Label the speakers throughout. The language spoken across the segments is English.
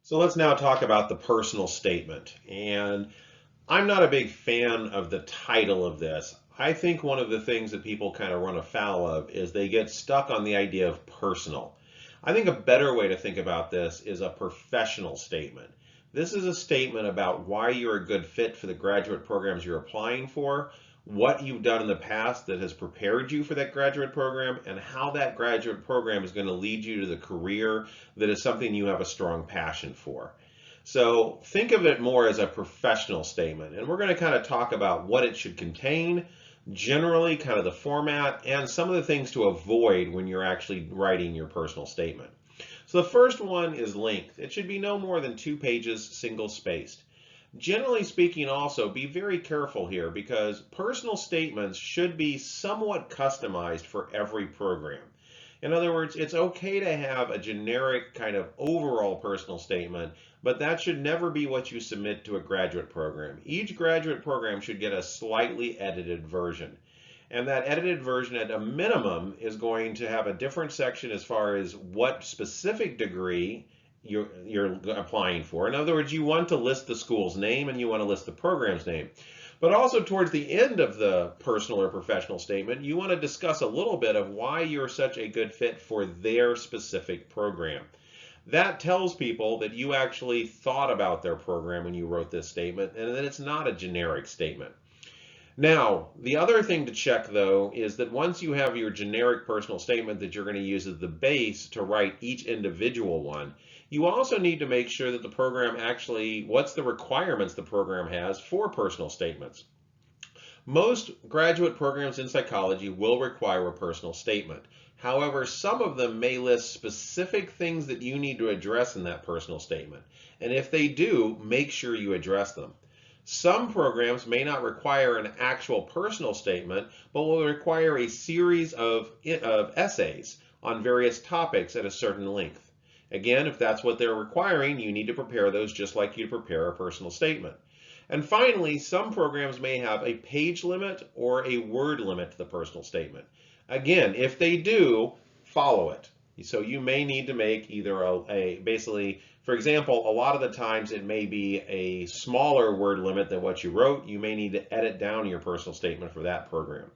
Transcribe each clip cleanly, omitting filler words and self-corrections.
Speaker 1: So let's now talk about the personal statement. And I'm not a big fan of the title of this. I think one of the things that people kind of run afoul of is they get stuck on the idea of personal. I think a better way to think about this is a professional statement. This is a statement about why you're a good fit for the graduate programs you're applying for, what you've done in the past that has prepared you for that graduate program, and how that graduate program is going to lead you to the career that is something you have a strong passion for. So think of it more as a professional statement, and we're going to kind of talk about what it should contain, generally kind of the format, and some of the things to avoid when you're actually writing your personal statement. So the first one is length. It should be no more than 2 pages, single spaced. Generally speaking, also be very careful here because personal statements should be somewhat customized for every program. In other words, it's okay to have a generic kind of overall personal statement, but that should never be what you submit to a graduate program. Each graduate program should get a slightly edited version. And that edited version at a minimum is going to have a different section as far as what specific degree you're applying for. In other words, you want to list the school's name and you want to list the program's name. But also towards the end of the personal or professional statement, you want to discuss a little bit of why you're such a good fit for their specific program. That tells people that you actually thought about their program when you wrote this statement and that it's not a generic statement. Now, the other thing to check though is that once you have your generic personal statement that you're going to use as the base to write each individual one, you also need to make sure that the program actually, what's the requirements the program has for personal statements. Most graduate programs in psychology will require a personal statement. However, some of them may list specific things that you need to address in that personal statement. And if they do, make sure you address them. Some programs may not require an actual personal statement, but will require a series of essays on various topics at a certain length. Again, if that's what they're requiring, you need to prepare those just like you prepare a personal statement. And finally, some programs may have a page limit or a word limit to the personal statement. Again, if they do, follow it. So you may need to make either basically, for example, a lot of the times it may be a smaller word limit than what you wrote. You may need to edit down your personal statement for that program.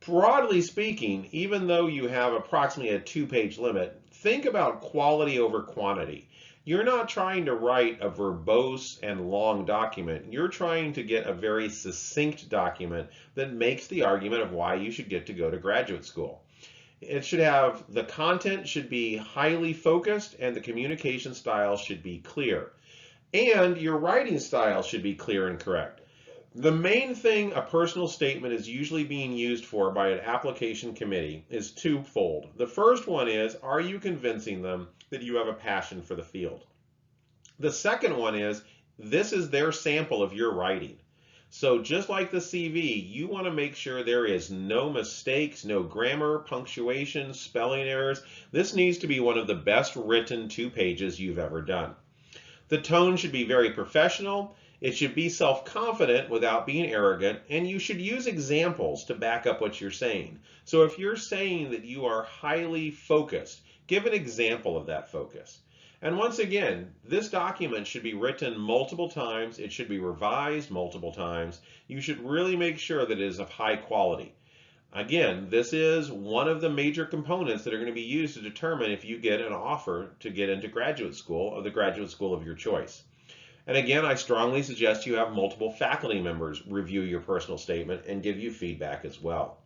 Speaker 1: Broadly speaking, even though you have approximately a 2-page limit, think about quality over quantity. You're not trying to write a verbose and long document. You're trying to get a very succinct document that makes the argument of why you should get to go to graduate school. It should have, the content should be highly focused and the communication style should be clear. And your writing style should be clear and correct. The main thing a personal statement is usually being used for by an application committee is twofold. The first one is, are you convincing them that you have a passion for the field? The second one is, this is their sample of your writing. So just like the CV, you want to make sure there is no mistakes, no grammar, punctuation, spelling errors. This needs to be one of the best written 2 pages you've ever done. The tone should be very professional. It should be self-confident without being arrogant, and you should use examples to back up what you're saying. So if you're saying that you are highly focused, give an example of that focus. And once again, this document should be written multiple times. It should be revised multiple times. You should really make sure that it is of high quality. Again, this is one of the major components that are going to be used to determine if you get an offer to get into graduate school or the graduate school of your choice. And again, I strongly suggest you have multiple faculty members review your personal statement and give you feedback as well.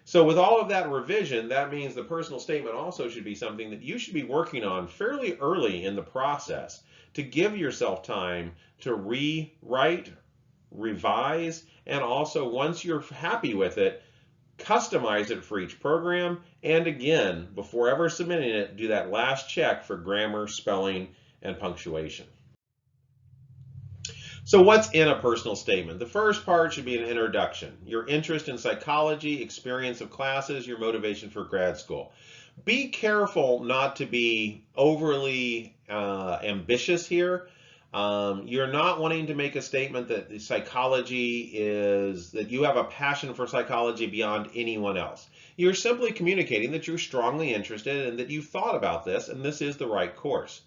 Speaker 1: So with all of that revision, that means the personal statement also should be something that you should be working on fairly early in the process to give yourself time to rewrite, revise, and also once you're happy with it, customize it for each program. And again, before ever submitting it, do that last check for grammar, spelling, and punctuation. So what's in a personal statement? The first part should be an introduction. Your interest in psychology, experience of classes, your motivation for grad school. Be careful not to be overly ambitious here. You're not wanting to make a statement that psychology is, that you have a passion for psychology beyond anyone else. You're simply communicating that you're strongly interested and that you've thought about this and this is the right course.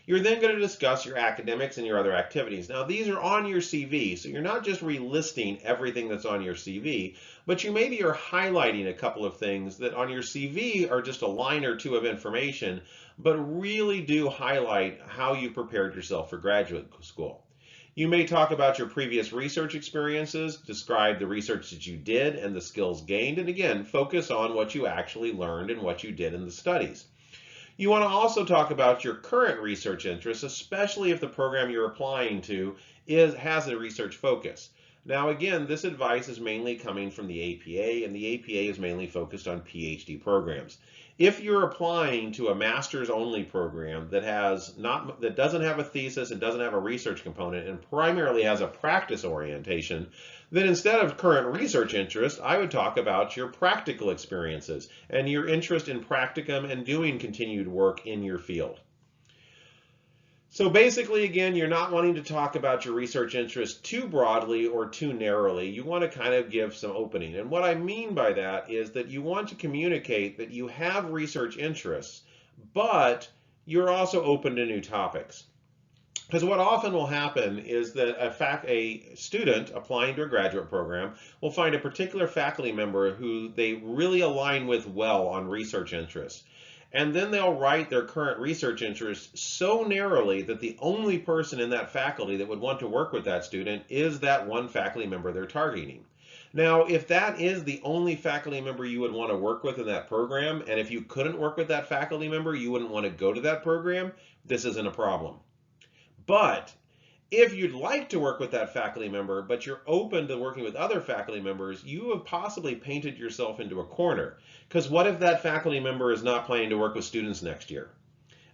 Speaker 1: You're then going to discuss your academics and your other activities. Now, these are on your CV, so you're not just relisting everything that's on your CV, but you maybe are highlighting a couple of things that on your CV are just a line or two of information, but really do highlight how you prepared yourself for graduate school. You may talk about your previous research experiences, describe the research that you did and the skills gained, and again, focus on what you actually learned and what you did in the studies. You want to also talk about your current research interests, especially if the program you're applying to has a research focus. Now again, this advice is mainly coming from the APA, and the APA is mainly focused on PhD programs. If you're applying to a master's only program that doesn't have a thesis and doesn't have a research component and primarily has a practice orientation, then instead of current research interest, I would talk about your practical experiences and your interest in practicum and doing continued work in your field. So basically, again, you're not wanting to talk about your research interest too broadly or too narrowly. You want to kind of give some opening. And what I mean by that is that you want to communicate that you have research interests, but you're also open to new topics. Because what often will happen is that a student applying to a graduate program will find a particular faculty member who they really align with well on research interests. And then they'll write their current research interests so narrowly that the only person in that faculty that would want to work with that student is that one faculty member they're targeting. Now, if that is the only faculty member you would want to work with in that program, and if you couldn't work with that faculty member, you wouldn't want to go to that program, this isn't a problem. But if you'd like to work with that faculty member, but you're open to working with other faculty members, you have possibly painted yourself into a corner. Because what if that faculty member is not planning to work with students next year?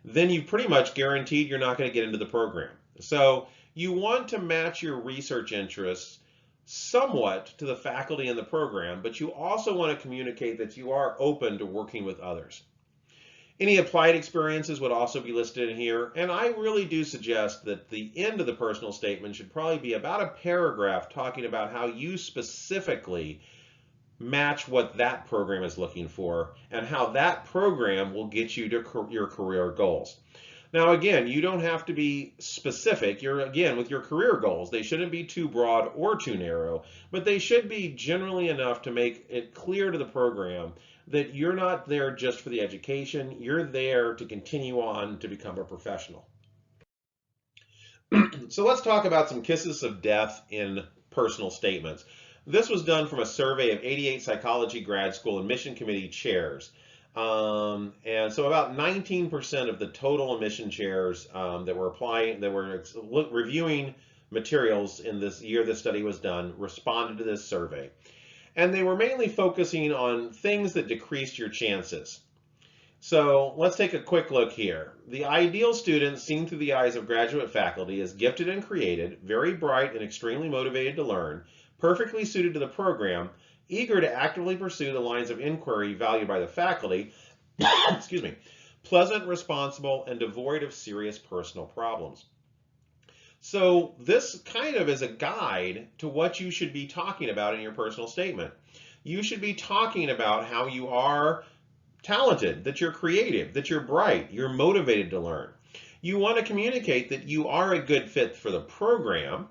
Speaker 1: Then you pretty much guaranteed you're not going to get into the program. So you want to match your research interests somewhat to the faculty in the program, but you also want to communicate that you are open to working with others. Any applied experiences would also be listed in here, and I really do suggest that the end of the personal statement should probably be about a paragraph talking about how you specifically match what that program is looking for and how that program will get you to your career goals. Now again, you don't have to be specific. Again, with your career goals, they shouldn't be too broad or too narrow, but they should be generally enough to make it clear to the program that you're not there just for the education, you're there to continue on to become a professional. So let's talk about some kisses of death in personal statements. This was done from a survey of 88 psychology grad school admission committee chairs. And so about 19% of the total admission chairs that were reviewing materials in this year this study was done responded to this survey. And they were mainly focusing on things that decreased your chances. So let's take a quick look here. The ideal student seen through the eyes of graduate faculty is gifted and creative, very bright and extremely motivated to learn, perfectly suited to the program, eager to actively pursue the lines of inquiry valued by the faculty, excuse me, pleasant, responsible, and devoid of serious personal problems. So this kind of is a guide to what you should be talking about in your personal statement. You should be talking about how you are talented, that you're creative, that you're bright, you're motivated to learn. You want to communicate that you are a good fit for the program,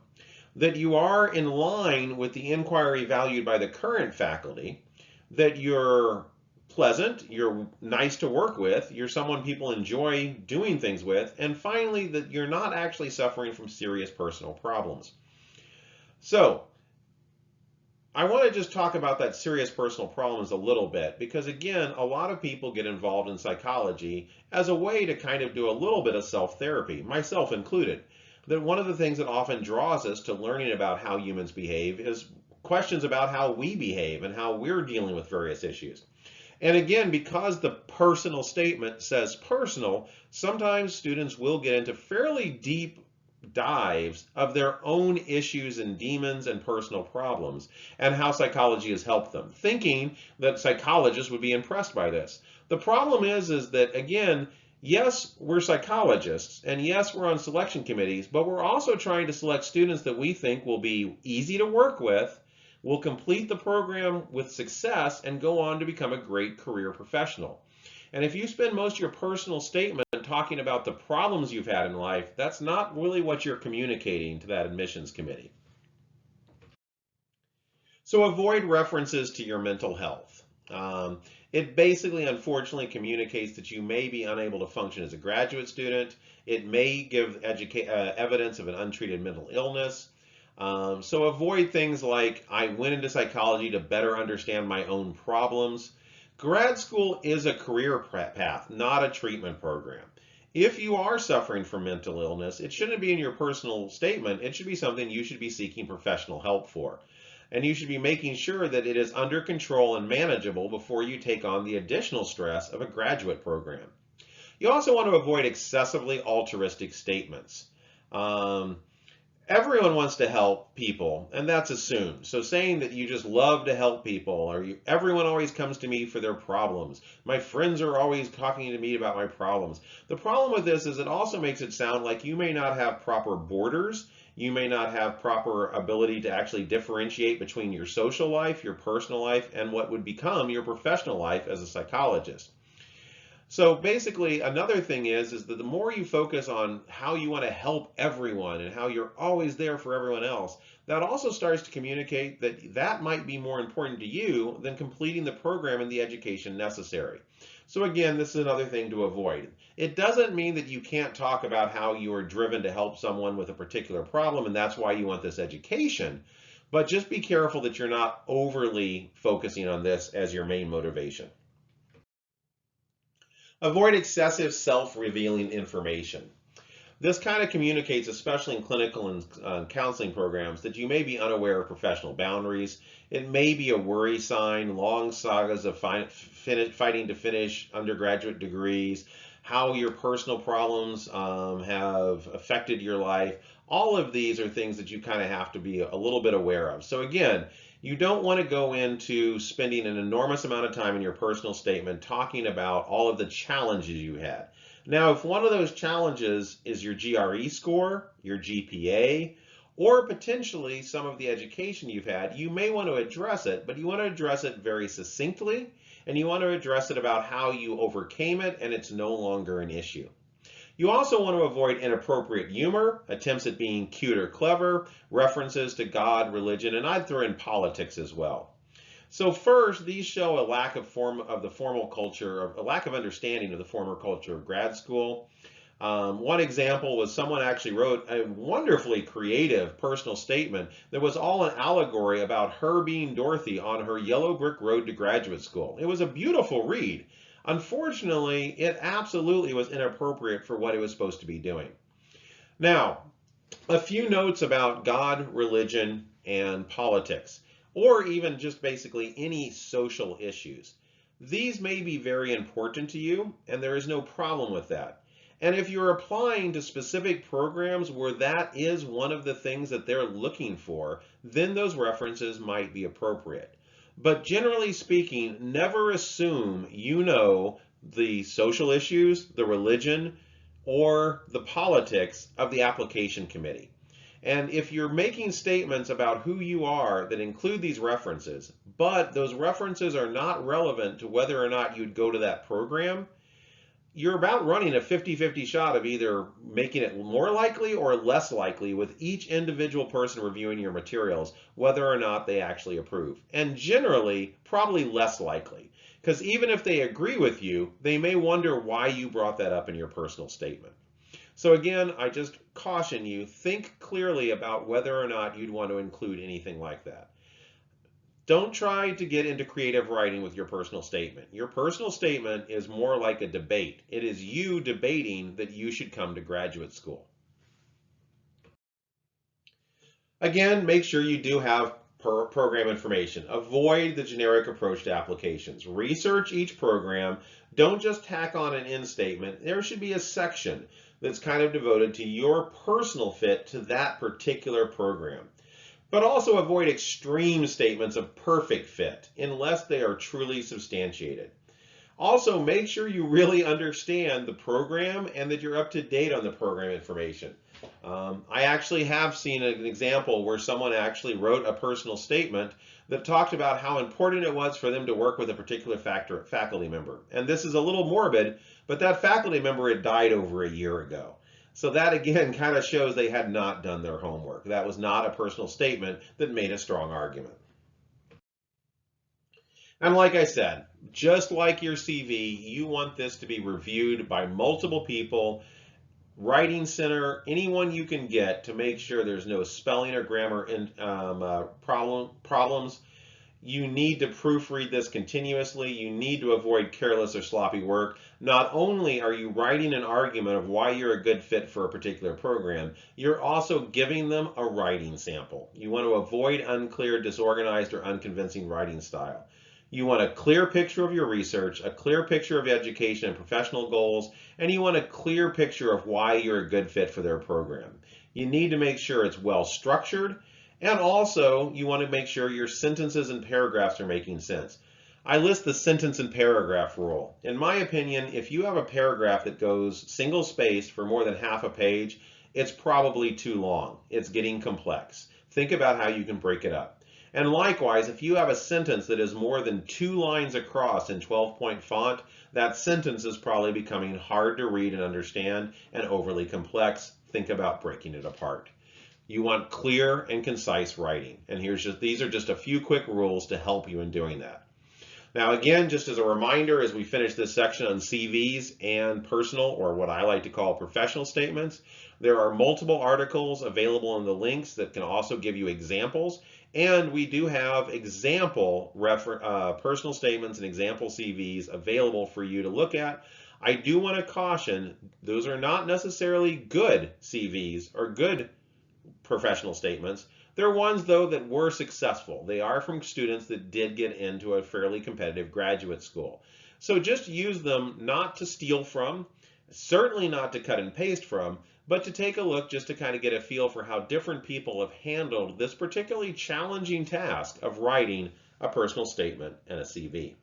Speaker 1: that you are in line with the inquiry valued by the current faculty, that you're pleasant, you're nice to work with, you're someone people enjoy doing things with, and finally that you're not actually suffering from serious personal problems. So I want to just talk about that serious personal problems a little bit because again, a lot of people get involved in psychology as a way to kind of do a little bit of self-therapy, myself included. That one of the things that often draws us to learning about how humans behave is questions about how we behave and how we're dealing with various issues. And again, because the personal statement says personal, sometimes students will get into fairly deep dives of their own issues and demons and personal problems and how psychology has helped them, thinking that psychologists would be impressed by this. The problem is that, again, yes, we're psychologists, and yes, we're on selection committees, but we're also trying to select students that we think will be easy to work with, will complete the program with success, and go on to become a great career professional. And if you spend most of your personal statement talking about the problems you've had in life, that's not really what you're communicating to that admissions committee. So avoid references to your mental health. It basically, unfortunately, communicates that you may be unable to function as a graduate student. It may give evidence of an untreated mental illness. So avoid things like, I went into psychology to better understand my own problems. Grad school is a career path, not a treatment program. If you are suffering from mental illness, it shouldn't be in your personal statement. It should be something you should be seeking professional help for. And you should be making sure that it is under control and manageable before you take on the additional stress of a graduate program. You also want to avoid excessively altruistic statements. Everyone wants to help people, and that's assumed. So saying that you just love to help people, or everyone always comes to me for their problems. My friends are always talking to me about my problems. The problem with this is it also makes it sound like you may not have proper borders. You may not have proper ability to actually differentiate between your social life, your personal life, and what would become your professional life as a psychologist. So basically, another thing is that the more you focus on how you want to help everyone and how you're always there for everyone else, that also starts to communicate that that might be more important to you than completing the program and the education necessary. So again, this is another thing to avoid. It doesn't mean that you can't talk about how you are driven to help someone with a particular problem and that's why you want this education, but just be careful that you're not overly focusing on this as your main motivation. Avoid excessive self-revealing information. This kind of communicates, especially in clinical and counseling programs, that you may be unaware of professional boundaries. It may be a worry sign, long sagas of fighting to finish undergraduate degrees, how your personal problems have affected your life. All of these are things that you kind of have to be a little bit aware of. So again, you don't want to go into spending an enormous amount of time in your personal statement talking about all of the challenges you had. Now, if one of those challenges is your GRE score, your GPA, or potentially some of the education you've had, you may want to address it, but you want to address it very succinctly, and you want to address it about how you overcame it and it's no longer an issue. You also want to avoid inappropriate humor, attempts at being cute or clever, references to God, religion, and I'd throw in politics as well. So first, these show a lack of the formal culture, or a lack of understanding of the formal culture of grad school. One example was someone actually wrote a wonderfully creative personal statement that was all an allegory about her being Dorothy on her yellow brick road to graduate school. It was a beautiful read. Unfortunately, it absolutely was inappropriate for what it was supposed to be doing. Now, a few notes about God, religion, and politics, or even just basically any social issues. These may be very important to you, and there is no problem with that. And if you're applying to specific programs where that is one of the things that they're looking for, then those references might be appropriate. But generally speaking, never assume you know the social issues, the religion, or the politics of the application committee. And if you're making statements about who you are that include these references, but those references are not relevant to whether or not you'd go to that program, you're about running a 50-50 shot of either making it more likely or less likely with each individual person reviewing your materials, whether or not they actually approve. And generally, probably less likely. Because even if they agree with you, they may wonder why you brought that up in your personal statement. So again, I just caution you, think clearly about whether or not you'd want to include anything like that. Don't try to get into creative writing with your personal statement. Your personal statement is more like a debate. It is you debating that you should come to graduate school. Again, make sure you do have program information. Avoid the generic approach to applications. Research each program. Don't just tack on an end statement. There should be a section that's kind of devoted to your personal fit to that particular program. But also avoid extreme statements of perfect fit unless they are truly substantiated. Also, make sure you really understand the program and that you're up to date on the program information. I actually have seen an example where someone actually wrote a personal statement that talked about how important it was for them to work with a particular faculty member. And this is a little morbid, but that faculty member had died over a year ago. So that again kind of shows they had not done their homework. That was not a personal statement that made a strong argument. And like I said, just like your CV, you want this to be reviewed by multiple people, writing center, anyone you can get to make sure there's no spelling or grammar problems. You need to proofread this continuously. You need to avoid careless or sloppy work. Not only are you writing an argument of why you're a good fit for a particular program, you're also giving them a writing sample. You want to avoid unclear, disorganized, or unconvincing writing style. You want a clear picture of your research, a clear picture of education and professional goals, and you want a clear picture of why you're a good fit for their program. You need to make sure it's well structured, and also you want to make sure your sentences and paragraphs are making sense. I list the sentence and paragraph rule. In my opinion, if you have a paragraph that goes single spaced for more than half a page, it's probably too long. It's getting complex. Think about how you can break it up. And likewise, if you have a sentence that is more than 2 lines across in 12-point font, that sentence is probably becoming hard to read and understand and overly complex. Think about breaking it apart. You want clear and concise writing. And these are just a few quick rules to help you in doing that. Now again, just as a reminder, as we finish this section on CVs and personal, or what I like to call professional statements, there are multiple articles available in the links that can also give you examples. And we do have example personal statements and example CVs available for you to look at. I do want to caution, those are not necessarily good CVs or good professional statements. They're ones, though, that were successful. They are from students that did get into a fairly competitive graduate school. So just use them not to steal from, certainly not to cut and paste from, but to take a look just to kind of get a feel for how different people have handled this particularly challenging task of writing a personal statement and a CV.